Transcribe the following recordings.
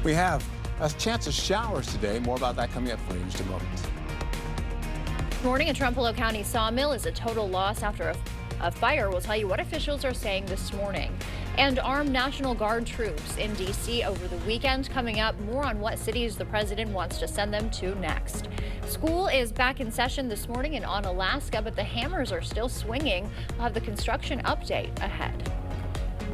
We have a chance of showers today. More about that coming up for you in just a moment. This morning in Trumbull County Sawmill is a total loss after a fire. We'll tell you what officials are saying this morning. And armed National Guard troops in D.C. over the weekend. Coming up, more on what cities the president wants to send them to next. School is back in session this morning in Alaska, but the hammers are still swinging. We'll have the construction update ahead.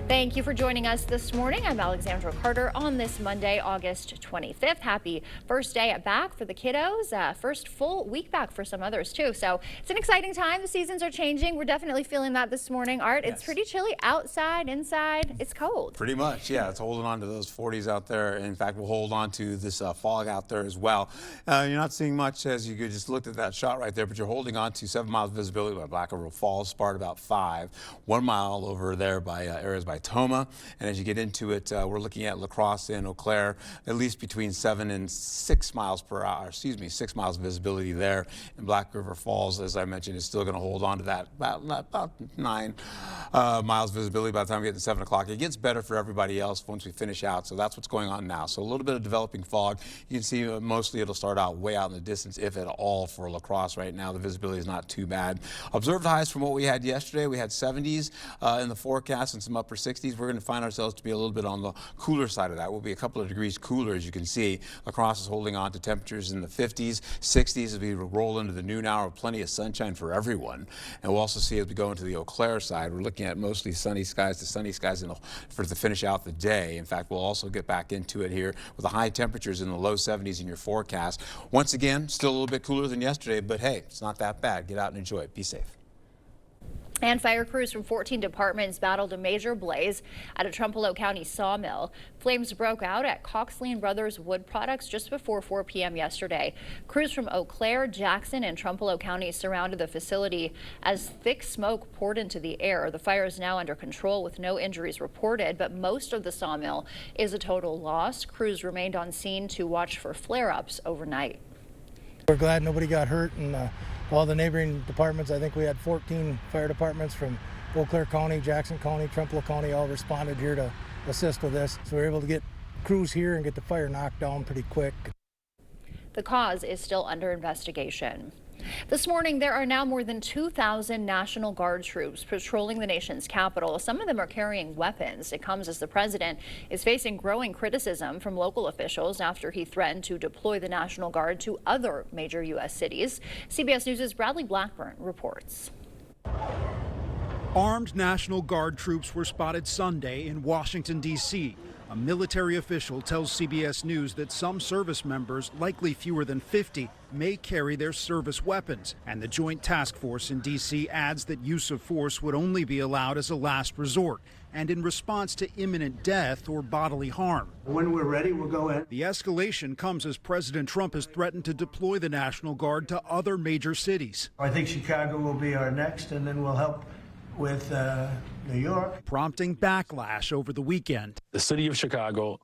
Thank you for joining us this morning. I'm Alexandra Carter on this Monday, August 25th. Happy first day back for the kiddos. First full week back for some others too. So it's an exciting time. The seasons are changing. We're definitely feeling that this morning. Art, yes. It's pretty chilly outside, inside. It's cold. Pretty much, yeah. It's holding on to those 40s out there. In fact, we'll hold on to this fog out there as well. You're not seeing much as you just looked at that shot right there, but you're holding on to 7 miles visibility by Black River Falls, Sparta about 5, 1 mile over there by areas by Toma, and as you get into it, we're looking at La Crosse and Eau Claire, at least between 7 and 6 miles per hour. 6 miles visibility there. And Black River Falls, as I mentioned, is still going to hold on to that about 9 miles visibility by the time we get to 7 o'clock. It gets better for everybody else once we finish out. So that's what's going on now. So a little bit of developing fog. You can see mostly it'll start out way out in the distance, if at all, for La Crosse right now. The visibility is not too bad. Observed highs from what we had yesterday. We had 70s in the forecast and some upper 60s. We're going to find ourselves to be a little bit on the cooler side of that. We'll be a couple of degrees cooler, as you can see. La Crosse is holding on to temperatures in the 50s, 60s as we roll into the noon hour. Plenty of sunshine for everyone. And we'll also see as we go into the Eau Claire side, we're looking at mostly sunny skies for to finish out the day. In fact, we'll also get back into it here with the high temperatures in the low 70s in your forecast. Once again, still a little bit cooler than yesterday, but hey, it's not that bad. Get out and enjoy it. Be safe. And fire crews from 14 departments battled a major blaze at a Trumbull County sawmill. Flames broke out at Coxley & Brothers Wood Products just before 4 p.m. yesterday. Crews from Eau Claire, Jackson, and Trumbull counties surrounded the facility as thick smoke poured into the air. The fire is now under control with no injuries reported, but most of the sawmill is a total loss. Crews remained on scene to watch for flare-ups overnight. We're glad nobody got hurt, and all the neighboring departments, I think we had 14 fire departments from Eau Claire County, Jackson County, Trumbull County, all responded here to assist with this. So we were able to get crews here and get the fire knocked down pretty quick. The cause is still under investigation. This morning, there are now more than 2,000 National Guard troops patrolling the nation's capital. Some of them are carrying weapons. It comes as the president is facing growing criticism from local officials after he threatened to deploy the National Guard to other major U.S. cities. CBS News' Bradley Blackburn reports. Armed National Guard troops were spotted Sunday in Washington, D.C. A military official tells CBS News that some service members, likely fewer than 50, may carry their service weapons. And the Joint Task Force in D.C. adds that use of force would only be allowed as a last resort and in response to imminent death or bodily harm. When we're ready, we'll go in. The escalation comes as President Trump has threatened to deploy the National Guard to other major cities. I think Chicago will be our next, and then we'll help with New York. Prompting backlash over the weekend. The city of Chicago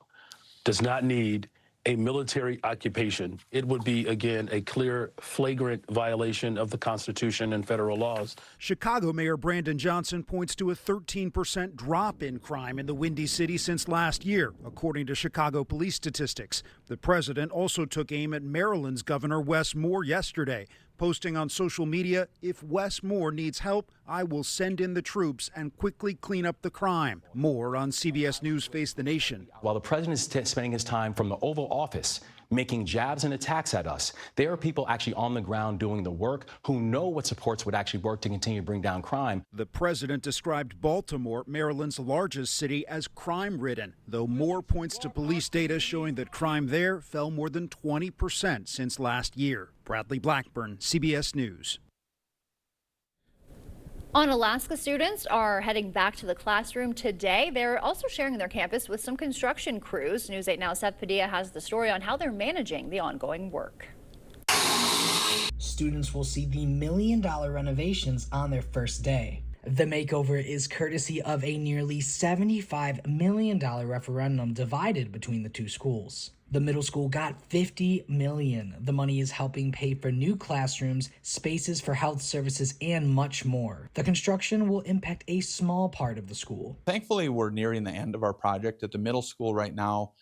does not need a military occupation. It would be, again, a clear, flagrant violation of the Constitution and federal laws. Chicago Mayor Brandon Johnson points to a 13% drop in crime in the Windy City since last year, according to Chicago police statistics. The president also took aim at Maryland's Governor Wes Moore yesterday, posting on social media, "If Wes Moore needs help, I will send in the troops and quickly clean up the crime." Moore on CBS News Face the Nation. While the president is spending his time from the Oval Office making jabs and attacks at us, there are people actually on the ground doing the work who know what supports would actually work to continue to bring down crime. The president described Baltimore, Maryland's largest city, as crime-ridden, though Moore points to police data showing that crime there fell more than 20% since last year. Bradley Blackburn, CBS News. Alaska students are heading back to the classroom today. They're also sharing their campus with some construction crews. News 8 Now's Seth Padilla has the story on how they're managing the ongoing work. Students will see the $1 million renovations on their first day. The makeover is courtesy of a nearly $75 million referendum divided between the two schools. The middle school got $50 million. The money is helping pay for new classrooms, spaces for health services, and much more. The construction will impact a small part of the school. Thankfully, we're nearing the end of our project at the middle school right now.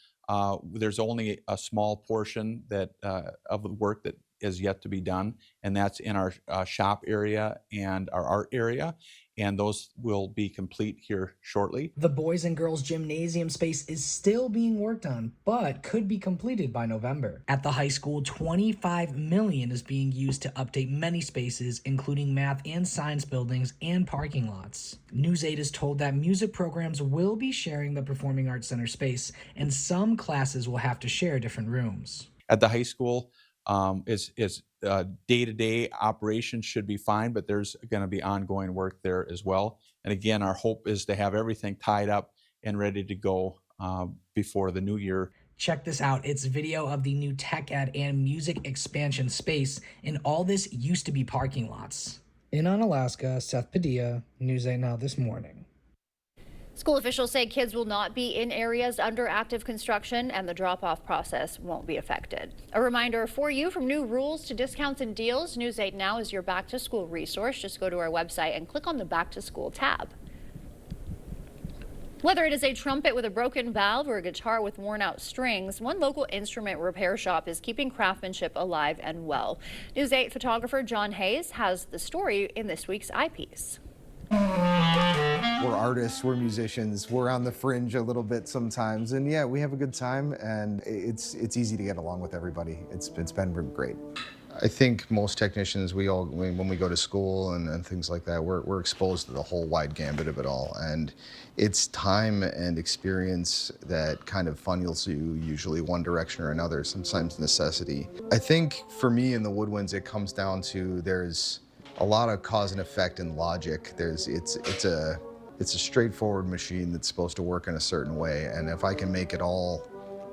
There's only a small portion that of the work that is yet to be done, and that's in our shop area and our art area, and those will be complete here shortly. The boys and girls gymnasium space is still being worked on, but could be completed by November. At the high school, $25 million is being used to update many spaces, including math and science buildings and parking lots. News 8 is told that music programs will be sharing the Performing Arts Center space, and some classes will have to share different rooms. At the high school, day-to-day operations should be fine, but there's going to be ongoing work there as well. And again, our hope is to have everything tied up and ready to go before the new year. Check this out. It's video of the new tech ed and music expansion space, and all this used to be parking lots. In Alaska, Seth Padilla, News 8 Now This Morning. School officials say kids will not be in areas under active construction and the drop-off process won't be affected. A reminder for you, from new rules to discounts and deals, News 8 Now is your back-to-school resource. Just go to our website and click on the Back-to-School tab. Whether it is a trumpet with a broken valve or a guitar with worn-out strings, one local instrument repair shop is keeping craftsmanship alive and well. News 8 photographer John Hayes has the story in this week's eyepiece. We're artists, we're musicians, we're on the fringe a little bit sometimes, and yeah, we have a good time, and it's easy to get along with everybody. It's been great. I think most technicians, when we go to school and things like that, we're exposed to the whole wide gambit of it all, and it's time and experience that kind of funnels you usually one direction or another, sometimes necessity. I think for me in the woodwinds, it comes down to there's a lot of cause and effect and logic. It's a straightforward machine that's supposed to work in a certain way, and if I can make it all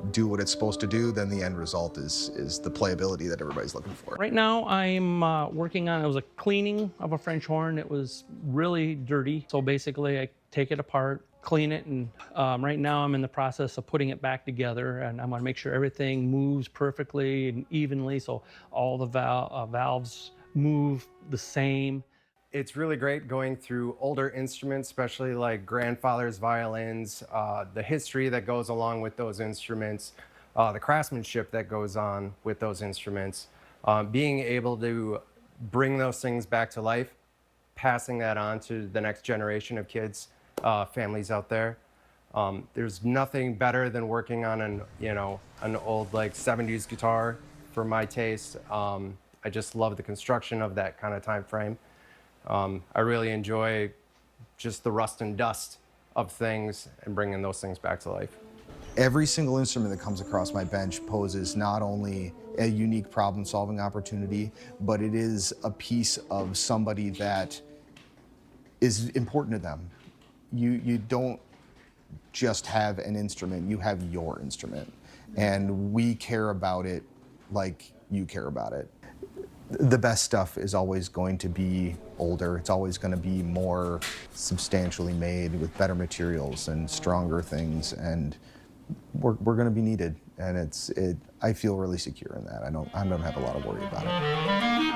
do what it's supposed to do, then the end result is the playability that everybody's looking for. Right now I'm working on, it was a cleaning of a French horn. It was really dirty, so basically I take it apart, clean it, and right now I'm in the process of putting it back together, and I want to make sure everything moves perfectly and evenly, so all the valves move the same. It's really great going through older instruments, especially like grandfather's violins, the history that goes along with those instruments, the craftsmanship that goes on with those instruments, being able to bring those things back to life, passing that on to the next generation of kids, families out there. There's nothing better than working on an old like 70s guitar for my taste. I just love the construction of that kind of time frame. I really enjoy just the rust and dust of things and bringing those things back to life. Every single instrument that comes across my bench poses not only a unique problem-solving opportunity, but it is a piece of somebody that is important to them. You don't just have an instrument, you have your instrument, and we care about it like you care about it. The best stuff is always going to be older. It's always going to be more substantially made with better materials and stronger things, and we're going to be needed. And I feel really secure in that. I don't have a lot of worry about it.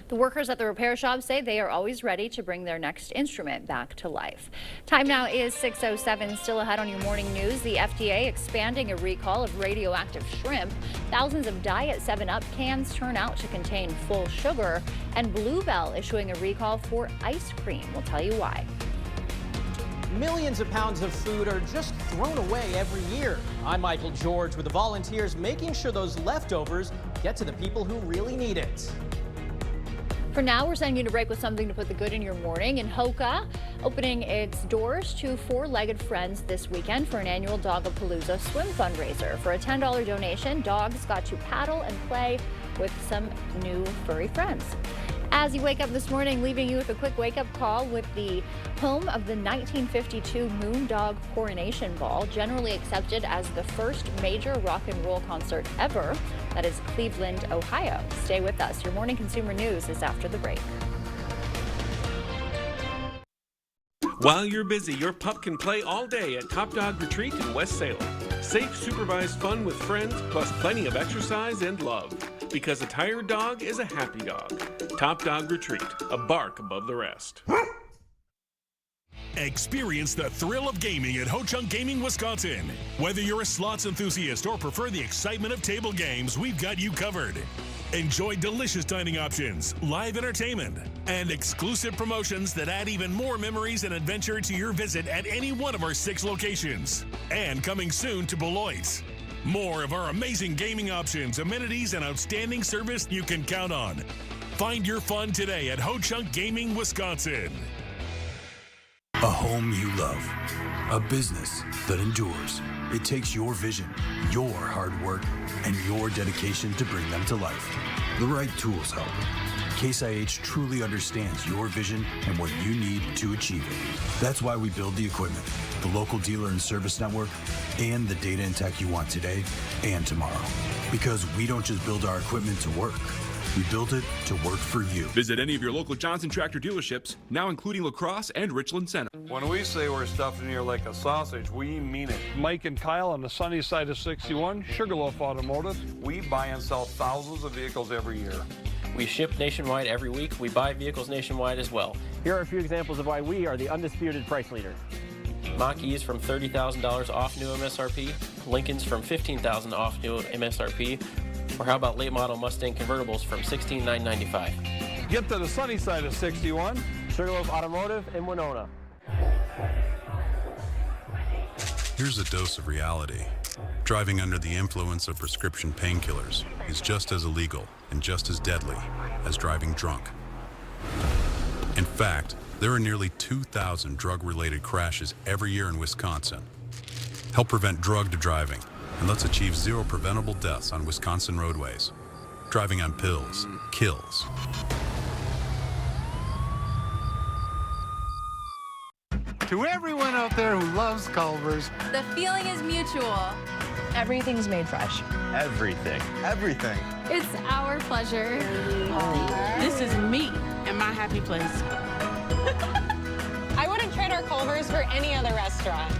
The workers at the repair shop say they are always ready to bring their next instrument back to life. Time now is 6:07. Still ahead on your morning news, the FDA expanding a recall of radioactive shrimp. Thousands of Diet 7-Up cans turn out to contain full sugar, and Bluebell issuing a recall for ice cream. We'll tell you why. Millions of pounds of food are just thrown away every year. I'm Michael George with the volunteers making sure those leftovers get to the people who really need it. For now, we're sending you to break with something to put the good in your morning. In Hoka, opening its doors to four-legged friends this weekend for an annual Dog-a-Palooza swim fundraiser. For a $10 donation, dogs got to paddle and play with some new furry friends. As you wake up this morning, leaving you with a quick wake-up call with the home of the 1952 Moondog Coronation Ball, generally accepted as the first major rock and roll concert ever. That is Cleveland, Ohio. Stay with us. Your morning consumer news is after the break. While you're busy, your pup can play all day at Top Dog Retreat in West Salem. Safe, supervised fun with friends, plus plenty of exercise and love. Because a tired dog is a happy dog. Top Dog Retreat, a bark above the rest. Experience the thrill of gaming at Ho-Chunk Gaming, Wisconsin. Whether you're a slots enthusiast or prefer the excitement of table games, we've got you covered. Enjoy delicious dining options, live entertainment, and exclusive promotions that add even more memories and adventure to your visit at any one of our 6 locations. And coming soon to Beloit. More of our amazing gaming options, amenities, and outstanding service you can count on. Find your fun today at Ho-Chunk Gaming, Wisconsin. A home you love. A business that endures. It takes your vision, your hard work, and your dedication to bring them to life. The right tools help. Case IH truly understands your vision and what you need to achieve it. That's why we build the equipment, the local dealer and service network, and the data and tech you want today and tomorrow. Because we don't just build our equipment to work. We built it to work for you. Visit any of your local Johnson Tractor dealerships, now including La Crosse and Richland Center. When we say we're stuffing you like a sausage, we mean it. Mike and Kyle on the sunny side of 61, Sugarloaf Automotive. We buy and sell thousands of vehicles every year. We ship nationwide every week. We buy vehicles nationwide as well. Here are a few examples of why we are the undisputed price leader. Mach-E's from $30,000 off new MSRP. Lincoln's from $15,000 off new MSRP. Or how about late model Mustang convertibles from $16,995? Get to the sunny side of 61. Sugarloaf Automotive in Winona. Here's a dose of reality. Driving under the influence of prescription painkillers is just as illegal and just as deadly as driving drunk. In fact, there are nearly 2,000 drug-related crashes every year in Wisconsin. Help prevent drugged driving, and let's achieve 0 preventable deaths on Wisconsin roadways. Driving on pills kills. To everyone out there who loves Culver's, the feeling is mutual. Everything's made fresh. Everything. Everything. It's our pleasure. This is me and my happy place. I wouldn't trade our Culver's for any other restaurant.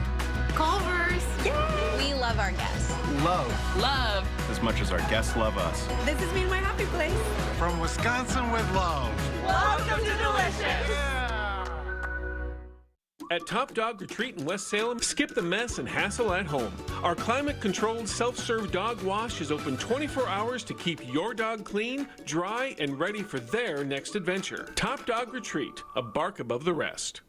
Culver's. Yay! We love our guests. Love. As much as our guests love us. This is me and my happy place. From Wisconsin with love. Welcome to Delicious. Yeah. At Top Dog Retreat in West Salem, skip the mess and hassle at home. Our climate-controlled self-serve dog wash is open 24 hours to keep your dog clean, dry, and ready for their next adventure. Top Dog Retreat, a bark above the rest.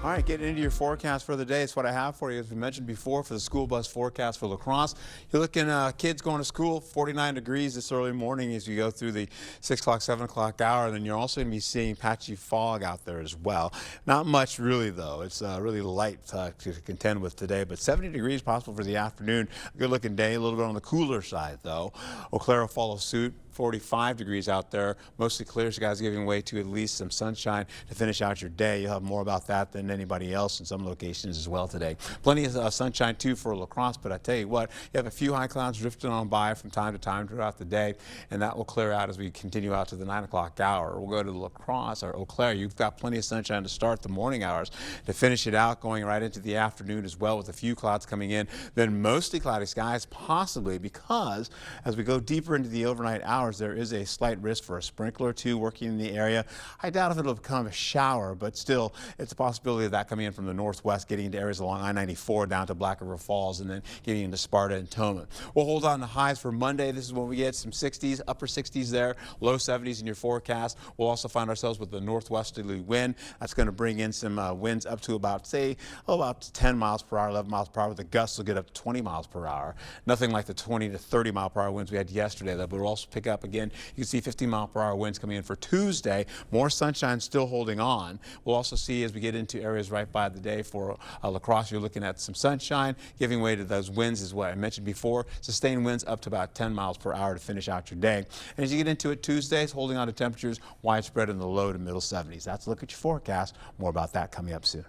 All right, getting into your forecast for the day. It's what I have for you. As we mentioned before, for the school bus forecast for La Crosse, you're looking kids going to school, 49 degrees this early morning as you go through the 6 o'clock, 7 o'clock hour. And then you're also going to be seeing patchy fog out there as well. Not much really, though. It's really light to contend with today, but 70 degrees possible for the afternoon. Good looking day, a little bit on the cooler side, though. Eau Claire will follow suit. 45 degrees out there, mostly clear skies giving way to at least some sunshine to finish out your day. You'll have more about that than anybody else in some locations as well today. Plenty of sunshine too for La Crosse, but I tell you what, you have a few high clouds drifting on by from time to time throughout the day, and that will clear out as we continue out to the 9 o'clock hour. We'll go to La Crosse or Eau Claire. You've got plenty of sunshine to start the morning hours, to finish it out going right into the afternoon as well, with a few clouds coming in, then mostly cloudy skies, possibly because as we go deeper into the overnight hours, there is a slight risk for a sprinkler or two working in the area. I doubt if it'll become a shower, but still, it's a possibility of that coming in from the northwest, getting into areas along I-94 down to Black River Falls, and then getting into Sparta and Toma. We'll hold on to highs for Monday. This is when we get some 60s, upper 60s there, low 70s in your forecast. We'll also find ourselves with the northwesterly wind. That's going to bring in some winds up to about, say, about 10 miles per hour, 11 miles per hour. The gusts will get up to 20 miles per hour. Nothing like the 20 to 30 mile per hour winds we had yesterday, though, but we'll also pick up again. You can see 15 mile per hour winds coming in for Tuesday. More sunshine still holding on. We'll also see as we get into areas right by the day for La Crosse, you're looking at some sunshine giving way to those winds is what I mentioned before. Sustained winds up to about 10 miles per hour to finish out your day. And as you get into it Tuesday, it's holding on to temperatures widespread in the low to middle 70s. That's a look at your forecast. More about that coming up soon.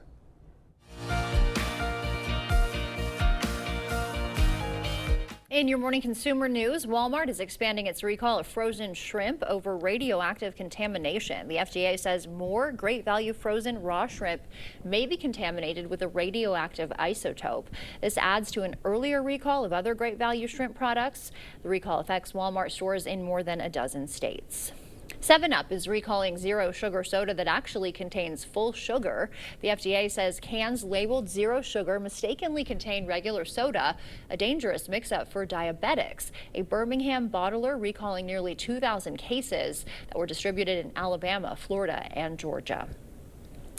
In your morning consumer news, Walmart is expanding its recall of frozen shrimp over radioactive contamination. The FDA says more Great Value frozen raw shrimp may be contaminated with a radioactive isotope. This adds to an earlier recall of other Great Value shrimp products. The recall affects Walmart stores in more than a dozen states. 7-Up is recalling zero sugar soda that actually contains full sugar. The FDA says cans labeled zero sugar mistakenly contain regular soda, a dangerous mix-up for diabetics. A Birmingham bottler recalling nearly 2,000 cases that were distributed in Alabama, Florida, and Georgia.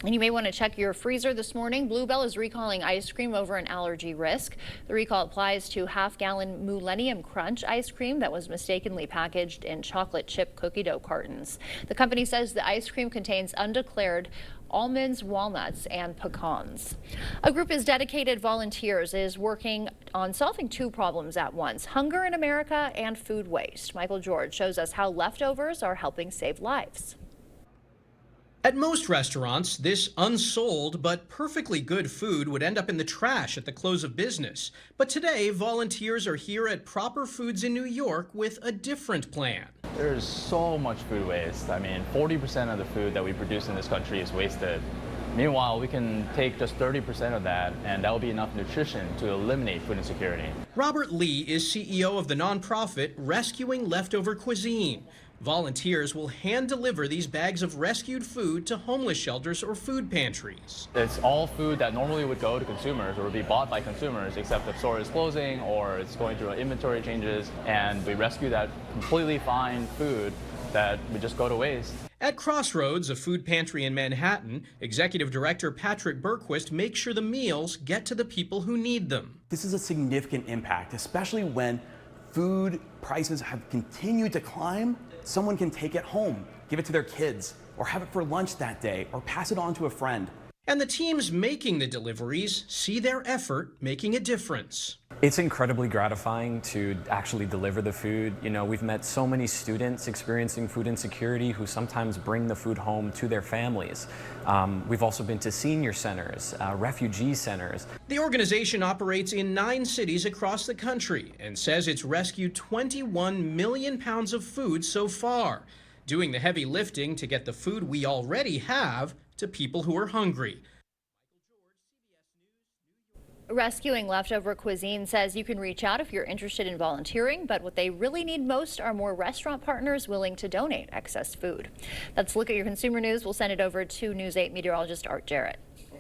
And you may want to check your freezer this morning. Bluebell is recalling ice cream over an allergy risk. The recall applies to half-gallon Millennium Crunch ice cream that was mistakenly packaged in chocolate chip cookie dough cartons. The company says the ice cream contains undeclared almonds, walnuts, and pecans. A group of dedicated volunteers is working on solving two problems at once: hunger in America and food waste. Michael George shows us how leftovers are helping save lives. At most restaurants, this unsold but perfectly good food would end up in the trash at the close of business. But today, volunteers are here at Proper Foods in New York with a different plan. There's so much food waste. I mean, 40% of the food that we produce in this country is wasted. Meanwhile, we can take just 30% of that, and that will be enough nutrition to eliminate food insecurity. Robert Lee is CEO of the nonprofit Rescuing Leftover Cuisine. Volunteers will hand deliver these bags of rescued food to homeless shelters or food pantries. It's all food that normally would go to consumers or would be bought by consumers, except the store is closing or it's going through inventory changes, and we rescue that completely fine food that would just go to waste. At Crossroads, a food pantry in Manhattan, Executive Director Patrick Berquist makes sure the meals get to the people who need them. This is a significant impact, especially when food prices have continued to climb. Someone can take it home, give it to their kids, or have it for lunch that day, or pass it on to a friend. And the teams making the deliveries see their effort making a difference. It's incredibly gratifying to actually deliver the food. You know, we've met so many students experiencing food insecurity who sometimes bring the food home to their families. We've also been to senior centers, refugee centers. The organization operates in 9 cities across the country and says it's rescued 21 million pounds of food so far, doing the heavy lifting to get the food we already have to people who are hungry. Rescuing Leftover Cuisine says you can reach out if you're interested in volunteering, but what they really need most are more restaurant partners willing to donate excess food. That's a look at your consumer news. We'll send it over to News 8 meteorologist Art Jarrett.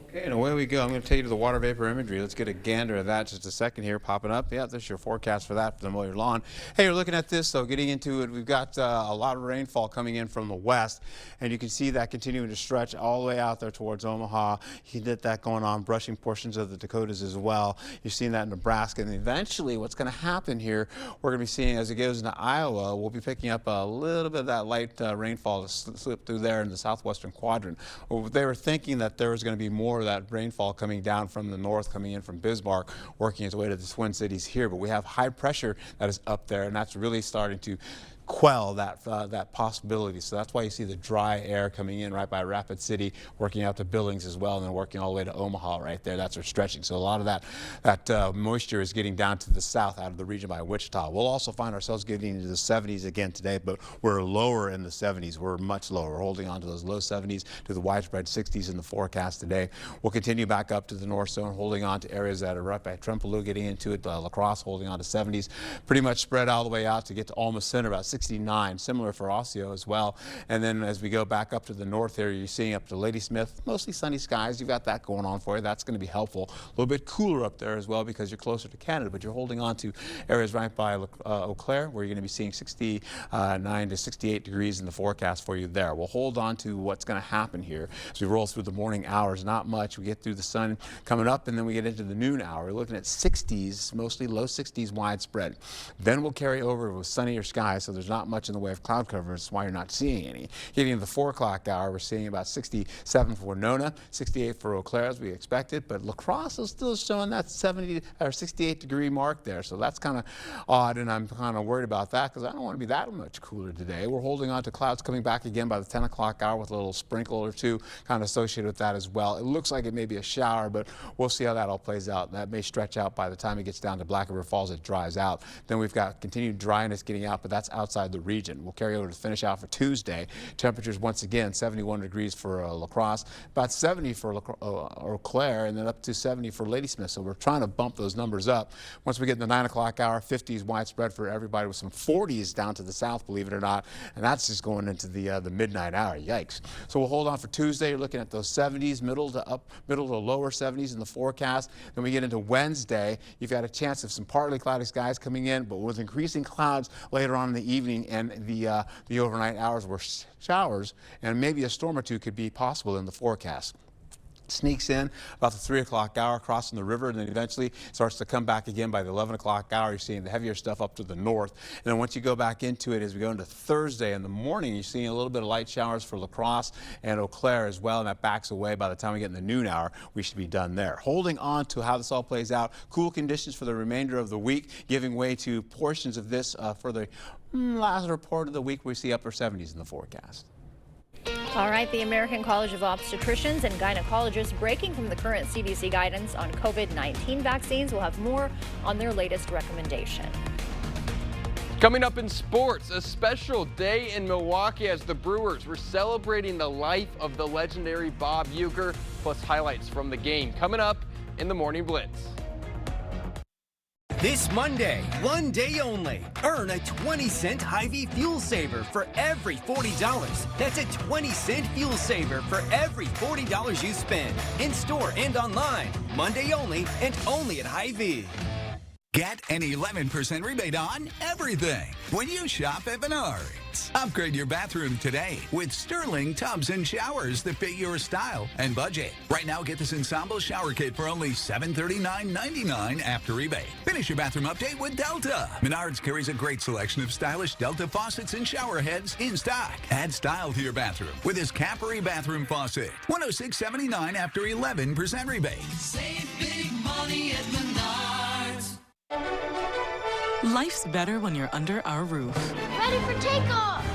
Okay, and away we go. I'm going to take you to the water vapor imagery. Let's get a gander of that just a second here, popping up. Yeah, there's your forecast for that for the mow your lawn. Hey, you're looking at this, though, getting into it. We've got a lot of rainfall coming in from the west, and you can see that continuing to stretch all the way out there towards Omaha. You get that going on, brushing portions of the Dakotas as well. You're seeing that in Nebraska, and eventually what's going to happen here, we're going to be seeing as it goes into Iowa, we'll be picking up a little bit of that light rainfall to slip through there in the southwestern quadrant. Well, they were thinking that there was going to be more of that rainfall coming down from the north, coming in from Bismarck, working its way to the Twin Cities here. But we have high pressure that is up there, and that's really starting to quell that possibility. So that's why you see the dry air coming in right by Rapid City, working out to Billings as well, and then working all the way to Omaha right there. That's our stretching. So a lot of that moisture is getting down to the south out of the region by Wichita. We'll also find ourselves getting into the 70s again today, but we're lower in the 70s. We're much lower. We're holding on to those low 70s to the widespread 60s in the forecast today. We'll continue back up to the north zone, holding on to areas that are right by Trempealeau, getting into it. La Crosse holding on to 70s, pretty much spread all the way out to get to Alma Center, about 69, similar for Osseo as well. And then as we go back up to the north here, you're seeing up to Ladysmith, mostly sunny skies. You've got that going on for you. That's going to be helpful. A little bit cooler up there as well because you're closer to Canada, but you're holding on to areas right by Eau Claire where you're going to be seeing 69 to 68 degrees in the forecast for you there. We'll hold on to what's going to happen here as we roll through the morning hours. Not much. We get through the sun coming up, and then we get into the noon hour. We're looking at 60s, mostly low 60s widespread. Then we'll carry over with sunnier skies, so there's not much in the way of cloud cover. That's why you're not seeing any. Getting into the 4 o'clock hour, we're seeing about 67 for Winona, 68 for Eau Claire as we expected, but La Crosse is still showing that 70 or 68 degree mark there. So that's kind of odd, and I'm kind of worried about that because I don't want to be that much cooler today. We're holding on to clouds coming back again by the 10 o'clock hour with a little sprinkle or two kind of associated with that as well. It looks like it may be a shower, but we'll see how that all plays out. That may stretch out by the time it gets down to Black River Falls. It dries out. Then we've got continued dryness getting out, but that's outside outside the region. We'll carry over to finish out for Tuesday. Temperatures once again 71 degrees for La Crosse, about 70 for Eau Claire, and then up to 70 for Ladysmith. So we're trying to bump those numbers up. Once we get in the 9 o'clock hour, 50s widespread for everybody with some 40s down to the south, believe it or not, and that's just going into the midnight hour. Yikes. So we'll hold on for Tuesday. You're looking at those 70s, middle to lower 70s in the forecast. Then we get into Wednesday. You've got a chance of some partly cloudy skies coming in, but with increasing clouds later on in the evening and the overnight hours where showers and maybe a storm or two could be possible in the forecast. Sneaks in about the 3 o'clock hour, crossing the river, and then eventually starts to come back again by the 11 o'clock hour. You're seeing the heavier stuff up to the north. And then once you go back into it, as we go into Thursday in the morning, you're seeing a little bit of light showers for La Crosse and Eau Claire as well, and that backs away. By the time we get in the noon hour, we should be done there. Holding on to how this all plays out, cool conditions for the remainder of the week, giving way to portions of this for the last report of the week. We see upper 70s in the forecast. All right, the American College of Obstetricians and Gynecologists breaking from the current CDC guidance on COVID-19 vaccines will have more on their latest recommendation. Coming up in sports, a special day in Milwaukee as the Brewers were celebrating the life of the legendary Bob Uecker, plus highlights from the game coming up in the Morning Blitz. This Monday, one day only, earn a 20-cent Hy-Vee fuel saver for every $40. That's a 20-cent fuel saver for every $40 you spend. In store and online. Monday only and only at Hy-Vee. Get an 11% rebate on everything when you shop at Menards. Upgrade your bathroom today with Sterling tubs and showers that fit your style and budget. Right now, get this ensemble shower kit for only $739.99 after rebate. Finish your bathroom update with Delta. Menards carries a great selection of stylish Delta faucets and shower heads in stock. Add style to your bathroom with this Capri bathroom faucet. $106.79 after 11% rebate. Save big money at Menards. Life's better when you're under our roof. Ready for takeoff!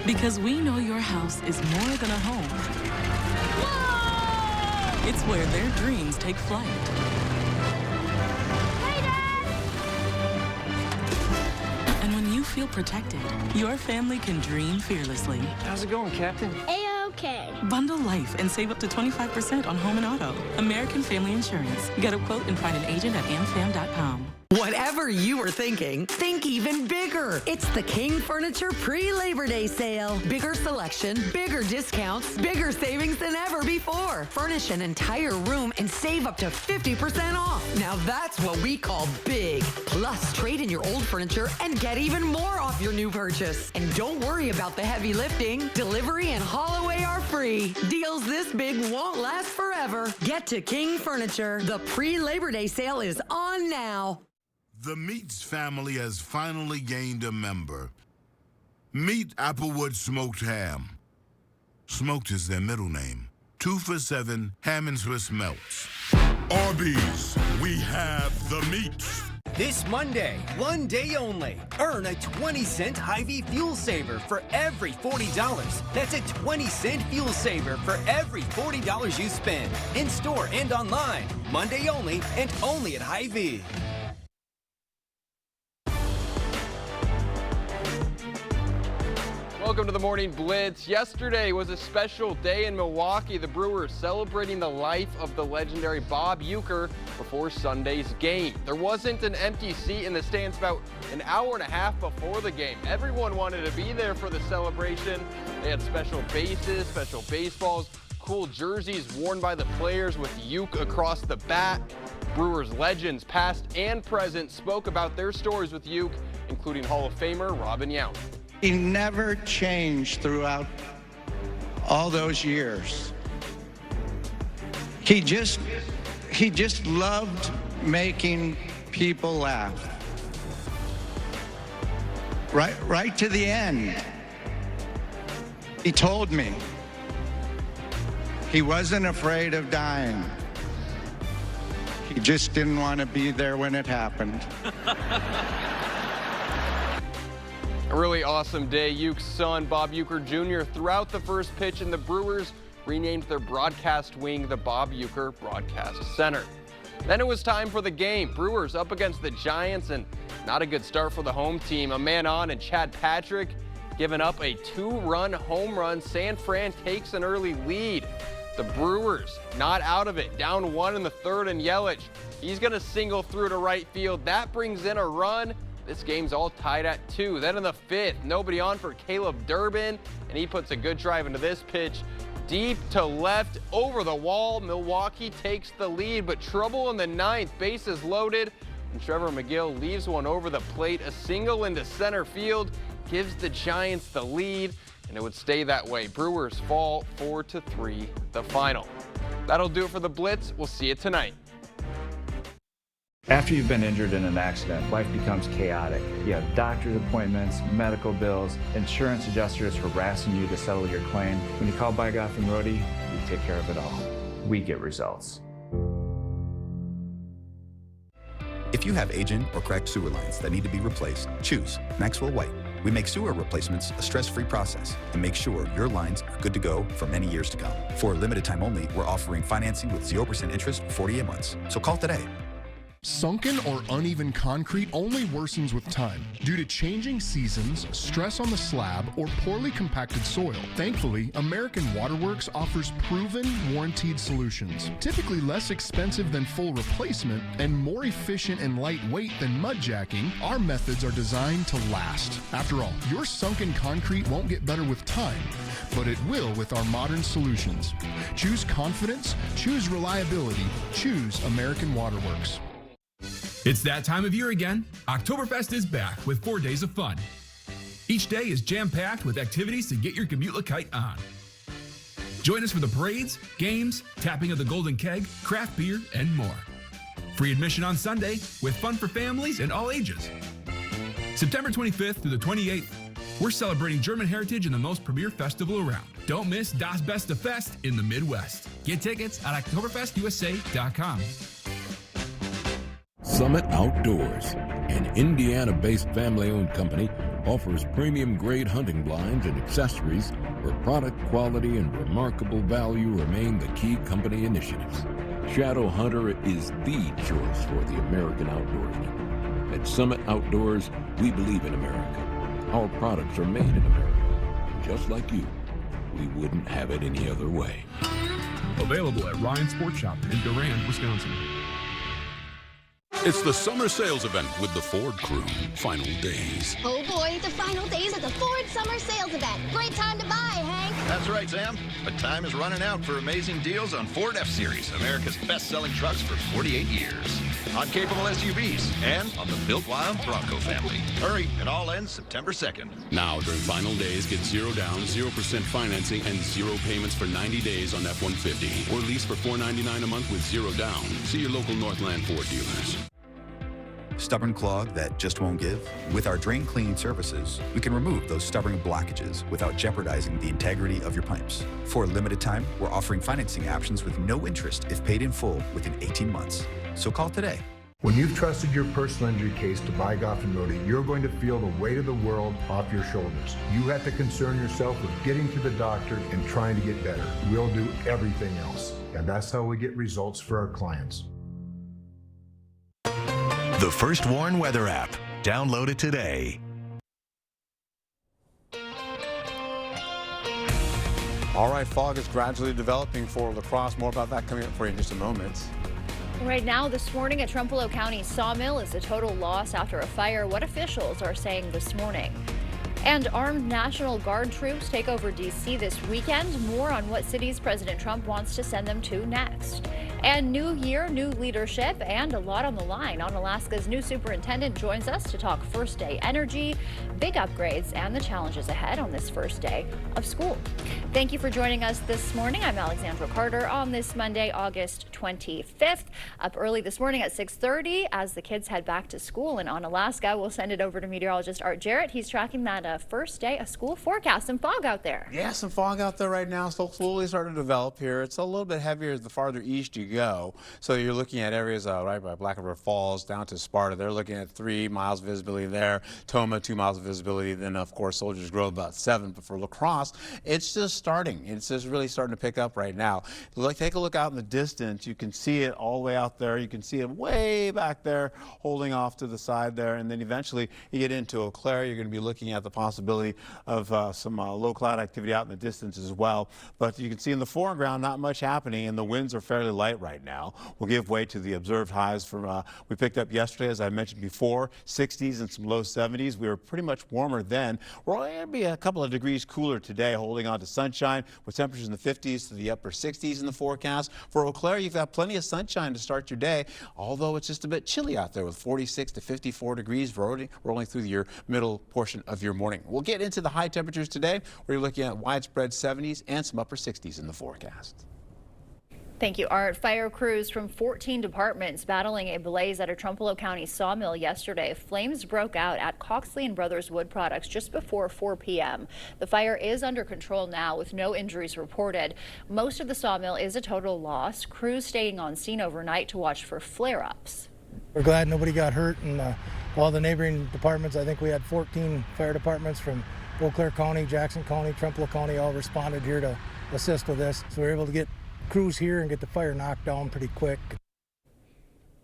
Because we know your house is more than a home. Whoa! It's where their dreams take flight. Hey, Dad! And when you feel protected, your family can dream fearlessly. How's it going, Captain? A-OK. Bundle life and save up to 25% on home and auto. American Family Insurance. Get a quote and find an agent at amfam.com. Whatever you were thinking, think even bigger. It's the King Furniture pre-Labor Day sale. Bigger selection, bigger discounts, bigger savings than ever before. Furnish an entire room and save up to 50% off. Now that's what we call big. Plus, trade in your old furniture and get even more off your new purchase. And don't worry about the heavy lifting. Delivery and haul away are free. Deals this big won't last forever. Get to King Furniture. The pre-Labor Day sale is on now. The Meats family has finally gained a member. Meet Applewood Smoked Ham. Smoked is their middle name. 2 for $7 ham and Swiss melts. Arby's, we have the meats. This Monday, one day only, earn a 20-cent Hy-Vee fuel saver for every $40. That's a 20-cent fuel saver for every $40 you spend. In store and online. Monday only and only at Hy-Vee. Welcome to the Morning Blitz. Yesterday was a special day in Milwaukee. The Brewers celebrating the life of the legendary Bob Uecker before Sunday's game. There wasn't an empty seat in the stands about an hour and a half before the game. Everyone wanted to be there for the celebration. They had special bases, special baseballs, cool jerseys worn by the players with Ueck across the bat. Brewers legends, past and present, spoke about their stories with Ueck, including Hall of Famer Robin Yount. He never changed throughout all those years. He just loved making people laugh. Right to the end. He told me he wasn't afraid of dying. He just didn't want to be there when it happened. A really awesome day. Ueck's son, Bob Uecker Jr., threw out the first pitch, and the Brewers renamed their broadcast wing the Bob Uecker Broadcast Center. Then it was time for the game. Brewers up against the Giants, and Not a good start for the home team. A man on and Chad Patrick giving up a 2-run home run. San Fran takes an early lead. The Brewers not out of it. Down 1 in the 3rd, and Yelich, he's going to single through to right field. That brings in a run. This game's all tied at 2. Then in the 5th, nobody on for Caleb Durbin, and he puts a good drive into this pitch. Deep to left, over the wall. Milwaukee takes the lead, but trouble in the 9th. Bases loaded, and Trevor McGill leaves one over the plate. A single into center field gives the Giants the lead, and it would stay that way. Brewers fall 4-3, the final. That'll do it for the Blitz. We'll see you tonight. After you've been injured in an accident, life becomes chaotic. You have doctor's appointments, medical bills, insurance adjusters harassing you to settle your claim. When you call Bygoff and Rohde, we take care of it all. We get results. If you have aging or cracked sewer lines that need to be replaced, choose Maxwell White. We make sewer replacements a stress-free process and make sure your lines are good to go for many years to come. For a limited time only, we're offering financing with 0% interest for 48 months. So call today. Sunken or uneven concrete only worsens with time due to changing seasons, stress on the slab, or poorly compacted soil. Thankfully, American Waterworks offers proven, warranted solutions. Typically less expensive than full replacement and more efficient and lightweight than mudjacking, our methods are designed to last. After all, your sunken concrete won't get better with time, but it will with our modern solutions. Choose confidence, choose reliability, choose American Waterworks. It's that time of year again. Oktoberfest is back with 4 days of fun. Each day is jam-packed with activities to get your gemütliche kite on. Join us for the parades, games, tapping of the golden keg, craft beer, and more. Free admission on Sunday with fun for families and all ages. September 25th through the 28th, we're celebrating German heritage in the most premier festival around. Don't miss Das Beste Fest in the Midwest. Get tickets at OktoberfestUSA.com. Summit Outdoors, an Indiana-based family-owned company, offers premium-grade hunting blinds and accessories where product quality and remarkable value remain the key company initiatives. Shadow Hunter is the choice for the American outdoorsman. At Summit Outdoors, we believe in America. Our products are made in America, and just like you, we wouldn't have it any other way. Available at Ryan Sports Shop in Durand, Wisconsin. It's the summer sales event with the Ford crew. Final days. Oh boy, the final days of the Ford Summer Sales Event. Great time to buy, Hank. That's right, Sam. But time is running out for amazing deals on Ford F-Series, America's best-selling trucks for 48 years. On capable SUVs and on the built wild Bronco family. Hurry, it all ends September 2nd. Now, during final days, get 0 down, 0% financing, and 0 payments for 90 days on F-150. Or lease for $499 a month with 0 down. See your local Northland Ford dealers. Stubborn clog that just won't give? With our drain cleaning services, we can remove those stubborn blockages without jeopardizing the integrity of your pipes. For a limited time, we're offering financing options with no interest if paid in full within 18 months. So call today. When you've trusted your personal injury case to Bygoff and Rohde, you're going to feel the weight of the world off your shoulders. You have to concern yourself with getting to the doctor and trying to get better. We'll do everything else. And that's how we get results for our clients. The First Warn Weather app. Download it today. All right, fog is gradually developing for La Crosse. More about that coming up for you in just a moment. Right now, this morning at Trumpeallo County Sawmill is a total loss after a fire. What officials are saying this morning. And armed National Guard troops take over D.C. this weekend. More on what cities President Trump wants to send them to next. And new year, new leadership, and a lot on the line. On Alaska's new superintendent joins us to talk first day energy, big upgrades, and the challenges ahead on this first day of school. Thank you for joining us this morning. I'm Alexandra Carter on this Monday, August 25th. Up early this morning at 6:30 as the kids head back to school. And on Alaska, we'll send it over to meteorologist Art Jarrett. He's tracking that first day of school forecast. Some fog out there. Yeah, some fog out there right now. So slowly starting to develop here. It's a little bit heavier the farther east you go. So you're looking at areas right by Black River Falls down to Sparta. They're looking at 3 miles of visibility there. Toma, 2 miles of visibility. Then, of course, Soldiers Grove about 7. But for La Crosse, it's just starting. It's just really starting to pick up right now. Take a look out in the distance. You can see it all the way out there. You can see it way back there holding off to the side there. And then eventually you get into Eau Claire. You're going to be looking at the possibility of some low cloud activity out in the distance as well. But you can see in the foreground not much happening, and the winds are fairly light right now. Will give way to the observed highs from we picked up yesterday, as I mentioned before, 60s and some low 70s. We were pretty much warmer then. We're only going to be a couple of degrees cooler today, holding on to sunshine with temperatures in the 50s to the upper 60s in the forecast. For Eau Claire, you've got plenty of sunshine to start your day, although it's just a bit chilly out there with 46 to 54 degrees rolling through your middle portion of your morning. We'll get into the high temperatures today. We're looking at widespread 70s and some upper 60s in the forecast. Thank you, Art. Fire crews from 14 departments battling a blaze at a Trumpeldor County sawmill yesterday. Flames broke out at Coxley & Brothers Wood Products just before 4 p.m. The fire is under control now with no injuries reported. Most of the sawmill is a total loss. Crews staying on scene overnight to watch for flare-ups. We're glad nobody got hurt, and all the neighboring departments, I think we had 14 fire departments from Eau Claire County, Jackson County, Trumpeldor County all responded here to assist with this. So we were able to get crews here and get the fire knocked down pretty quick.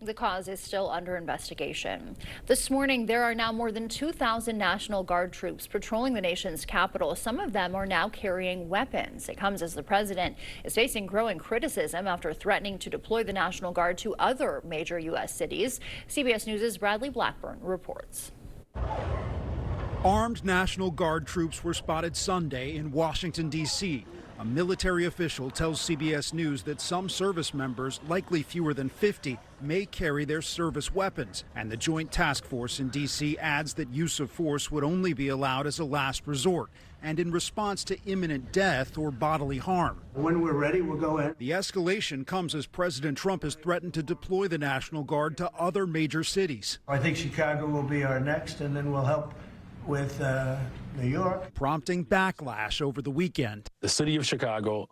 The cause is still under investigation. This morning, there are now more than 2,000 National Guard troops patrolling the nation's capital. Some of them are now carrying weapons. It comes as the president is facing growing criticism after threatening to deploy the National Guard to other major U.S. cities. CBS News' Bradley Blackburn reports. Armed National Guard troops were spotted Sunday in Washington, D.C. A military official tells CBS News that some service members, likely fewer than 50, may carry their service weapons. And the Joint Task Force in D.C. adds that use of force would only be allowed as a last resort and in response to imminent death or bodily harm. When we're ready, we'll go in. The escalation comes as President Trump has threatened to deploy the National Guard to other major cities. I think Chicago will be our next, and then we'll help with New York. Prompting backlash over the weekend. The city of Chicago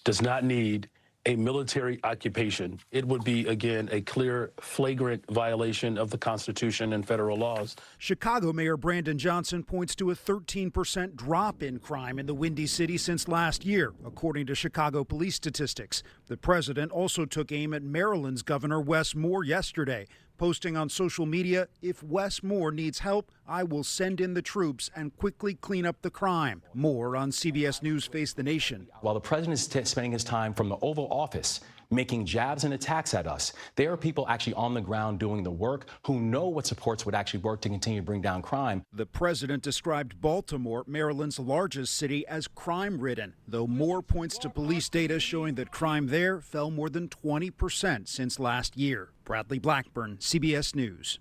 does not need a military occupation. It would be, again, a clear, flagrant violation of the Constitution and federal laws. Chicago Mayor Brandon Johnson points to a 13% drop in crime in the Windy City since last year, according to Chicago police statistics. The president also took aim at Maryland's Governor Wes Moore yesterday, posting on social media, "If Wes Moore needs help, I will send in the troops and quickly clean up the crime." Moore on CBS News Face the Nation. While the president is spending his time from the Oval Office making jabs and attacks at us, there are people actually on the ground doing the work who know what supports would actually work to continue to bring down crime. The president described Baltimore, Maryland's largest city, as crime-ridden, though Moore points to police data showing that crime there fell more than 20% since last year. Bradley Blackburn, CBS News.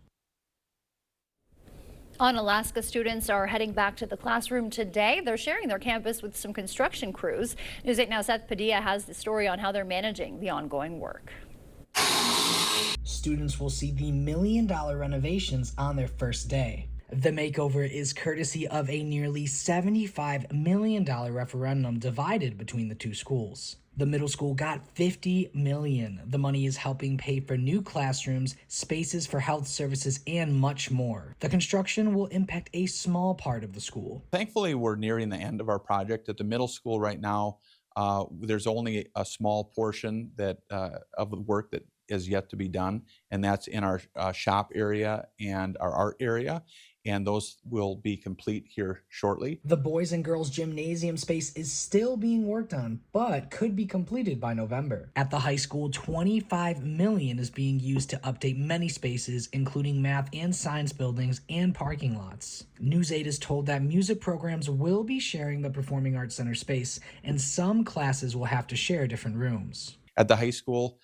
Alaska students are heading back to the classroom today. They're sharing their campus with some construction crews. News 8 Now's Seth Padilla has the story on how they're managing the ongoing work. Students will see the $1 million renovations on their first day. The makeover is courtesy of a nearly $75 million referendum divided between the two schools. The middle school got $50 million. The money is helping pay for new classrooms, spaces for health services, and much more. The construction will impact a small part of the school. Thankfully, we're nearing the end of our project. At the middle school right now, there's only a small portion that of the work that is yet to be done, and that's in our shop area and our art area, and those will be complete here shortly. The boys and girls gymnasium space is still being worked on, but could be completed by November. At the high school, $25 million is being used to update many spaces, including math and science buildings and parking lots. News 8 is told that music programs will be sharing the Performing Arts Center space, and some classes will have to share different rooms. At the high school,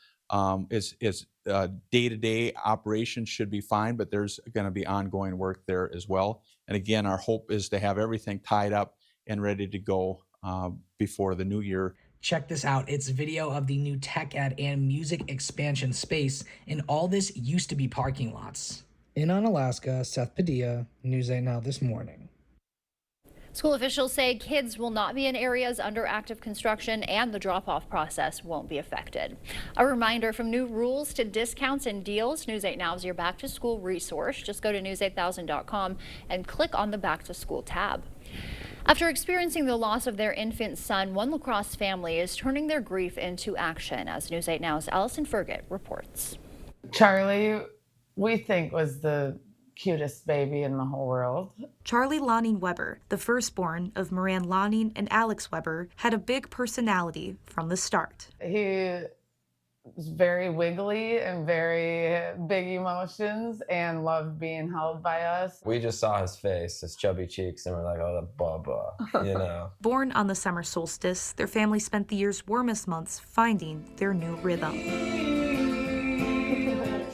day-to-day operations should be fine, but there's going to be ongoing work there as well. And again, our hope is to have everything tied up and ready to go before the new year. Check this out. It's video of the new tech ed and music expansion space, and all this used to be parking lots. In Alaska, Seth Padilla, News 8 Now this morning. School officials say kids will not be in areas under active construction and the drop-off process won't be affected. A reminder, from new rules to discounts and deals, News 8 Now is your back-to-school resource. Just go to news8000.com and click on the Back to School tab. After experiencing the loss of their infant son, one La Crosse family is turning their grief into action, as News 8 Now's Allison Ferget reports. Charlie, we think, was the cutest baby in the whole world. Charlie Lanning Weber, the firstborn of Moran Lanning and Alex Weber, had a big personality from the start. He was very wiggly and very big emotions and loved being held by us. We just saw his face, his chubby cheeks, and we're like, oh, the Bubba, you know. Born on the summer solstice, their family spent the year's warmest months finding their new rhythm.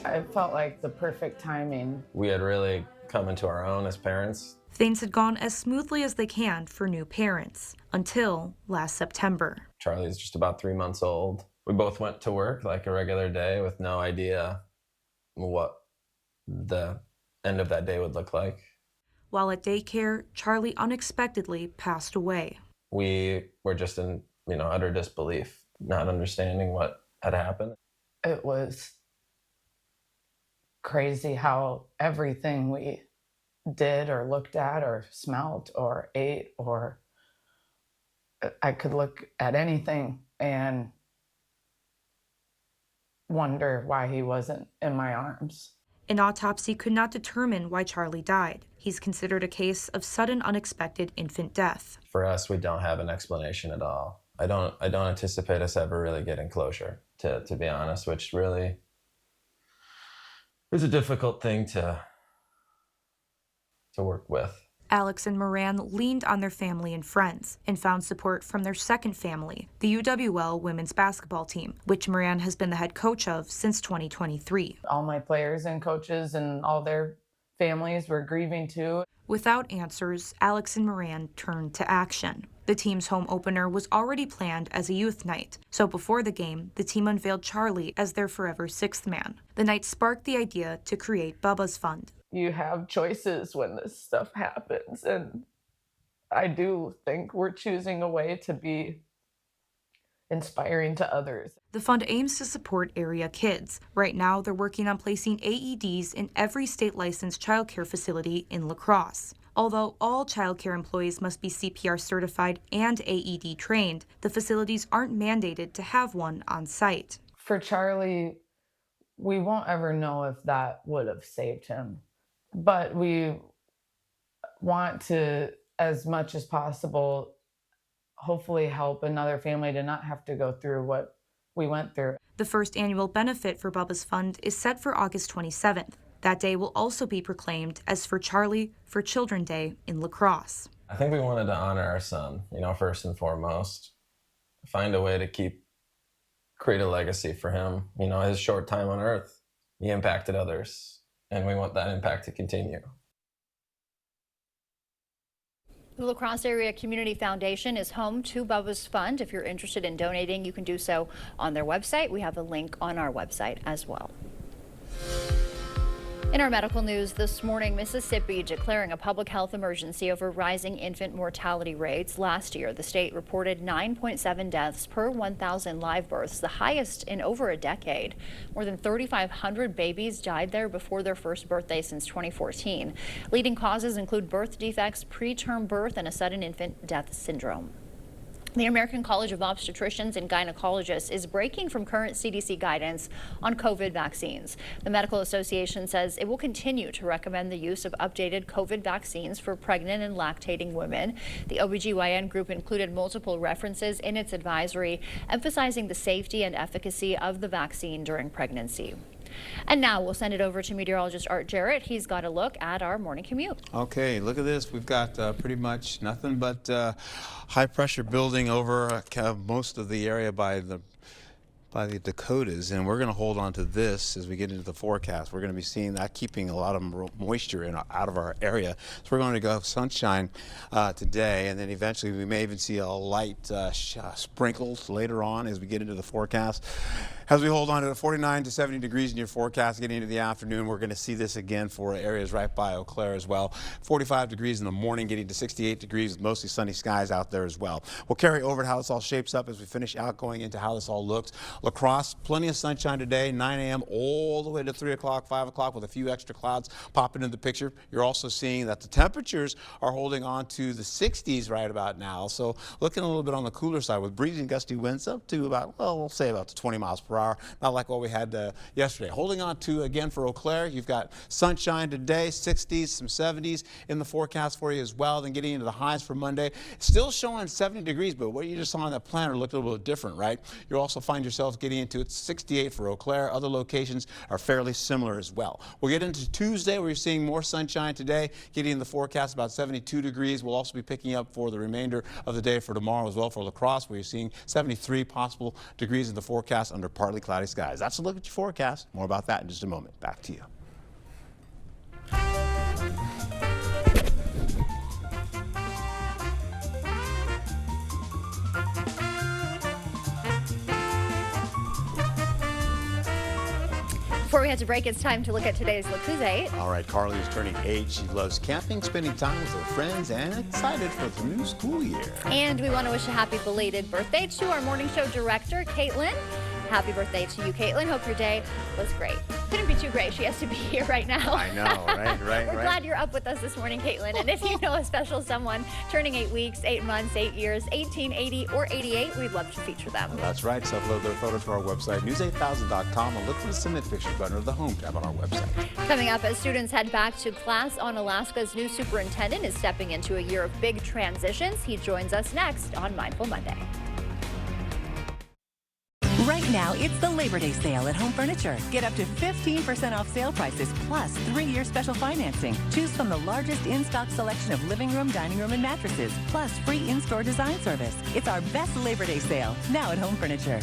I felt like the perfect timing. We had really come into our own as parents. Things had gone as smoothly as they can for new parents until last September. Charlie's just about 3 months old. We both went to work like a regular day with no idea what the end of that day would look like. While at daycare, Charlie unexpectedly passed away. We were just in, utter disbelief, not understanding what had happened. It was crazy how everything we did or looked at or smelled or ate, or I could look at anything and wonder why he wasn't in my arms. An autopsy could not determine why Charlie died. He's considered a case of sudden, unexpected infant death. For us, we don't have an explanation at all. I don't anticipate us ever really getting closure, to be honest, which really is a difficult thing to work with. Alex and Moran leaned on their family and friends and found support from their second family, the UWL women's basketball team, which Moran has been the head coach of since 2023. All my players and coaches and all their families were grieving too. Without answers, Alex and Moran turned to action. The team's home opener was already planned as a youth night, so before the game, the team unveiled Charlie as their forever sixth man. The night sparked the idea to create Bubba's Fund. You have choices when this stuff happens, and I do think we're choosing a way to be inspiring to others. The fund aims to support area kids. Right now, they're working on placing AEDs in every state-licensed childcare facility in La Crosse. Although all childcare employees must be CPR certified and AED trained, the facilities aren't mandated to have one on site. For Charlie, we won't ever know if that would have saved him. But we want to, as much as possible, hopefully help another family to not have to go through what we went through. The first annual benefit for Bubba's Fund is set for August 27th. That day will also be proclaimed as For Charlie for Children Day in La Crosse. I think we wanted to honor our son, first and foremost. Find a way to create a legacy for him. His short time on earth, he impacted others, and we want that impact to continue. The La Crosse Area Community Foundation is home to Bubba's Fund. If you're interested in donating, you can do so on their website. We have a link on our website as well. In our medical news this morning, Mississippi declaring a public health emergency over rising infant mortality rates. Last year, the state reported 9.7 deaths per 1,000 live births, the highest in over a decade. More than 3,500 babies died there before their first birthday since 2014. Leading causes include birth defects, preterm birth, and a sudden infant death syndrome. The American College of Obstetricians and Gynecologists is breaking from current CDC guidance on COVID vaccines. The medical association says it will continue to recommend the use of updated COVID vaccines for pregnant and lactating women. The OBGYN group included multiple references in its advisory, emphasizing the safety and efficacy of the vaccine during pregnancy. And now we'll send it over to meteorologist Art Jarrett. He's got a look at our morning commute. Okay, look at this. We've got pretty much nothing but high pressure building over most of the area by the by the Dakotas, and we're going to hold on to this as we get into the forecast. We're going to be seeing that keeping a lot of moisture out of our area. So we're going to go have sunshine today, and then eventually we may even see a light sprinkles later on as we get into the forecast. As we hold on to 49 to 70 degrees in your forecast getting into the afternoon, we're going to see this again for areas right by Eau Claire as well. 45 degrees in the morning, getting to 68 degrees with mostly sunny skies out there as well. We'll carry over to how this all shapes up as we finish out going into how this all looks. La Crosse, plenty of sunshine today, 9 a.m. all the way to 3 o'clock, 5 o'clock with a few extra clouds popping into the picture. You're also seeing that the temperatures are holding on to the 60s right about now. So looking a little bit on the cooler side with breezy and gusty winds up to about, well, we'll say about 20 miles per hour. Not like what we had yesterday. Holding on to, again, for Eau Claire, you've got sunshine today, 60s, some 70s in the forecast for you as well. Then getting into the highs for Monday. Still showing 70 degrees, but what you just saw on that planner looked a little bit different, right? You'll also find yourself getting into it 68 for Eau Claire. Other locations are fairly similar as well. We'll get into Tuesday where you're seeing more sunshine today. Getting in the forecast about 72 degrees. We'll also be picking up for the remainder of the day for tomorrow as well for La Crosse, where you're seeing 73 possible degrees in the forecast under partly cloudy skies. That's a look at your forecast. More about that in just a moment. Back to you. Before we head to break, it's time to look at today's Look Who's 8. All right, Carly is turning 8. She loves camping, spending time with her friends, and excited for the new school year. And we want to wish a happy belated birthday to our morning show director, Caitlin. Happy birthday to you, Caitlin. Hope your day was great. Couldn't be too great. She has to be here right now. I know, right? We're glad you're up with us this morning, Caitlin. And if you know a special someone turning 8 weeks, 8 months, 8 years, 18, 80, or 88, we'd love to feature them. That's right. So upload their photo to our website, news8000.com, and look for the Submit Pictures button or the Home tab on our website. Coming up, as students head back to class on Alaska's new superintendent is stepping into a year of big transitions. He joins us next on Mindful Monday. Right now, it's the Labor Day sale at Home Furniture. Get up to 15% off sale prices plus 3-year special financing. Choose from the largest in-stock selection of living room, dining room, and mattresses, plus free in-store design service. It's our best Labor Day sale, now at Home Furniture.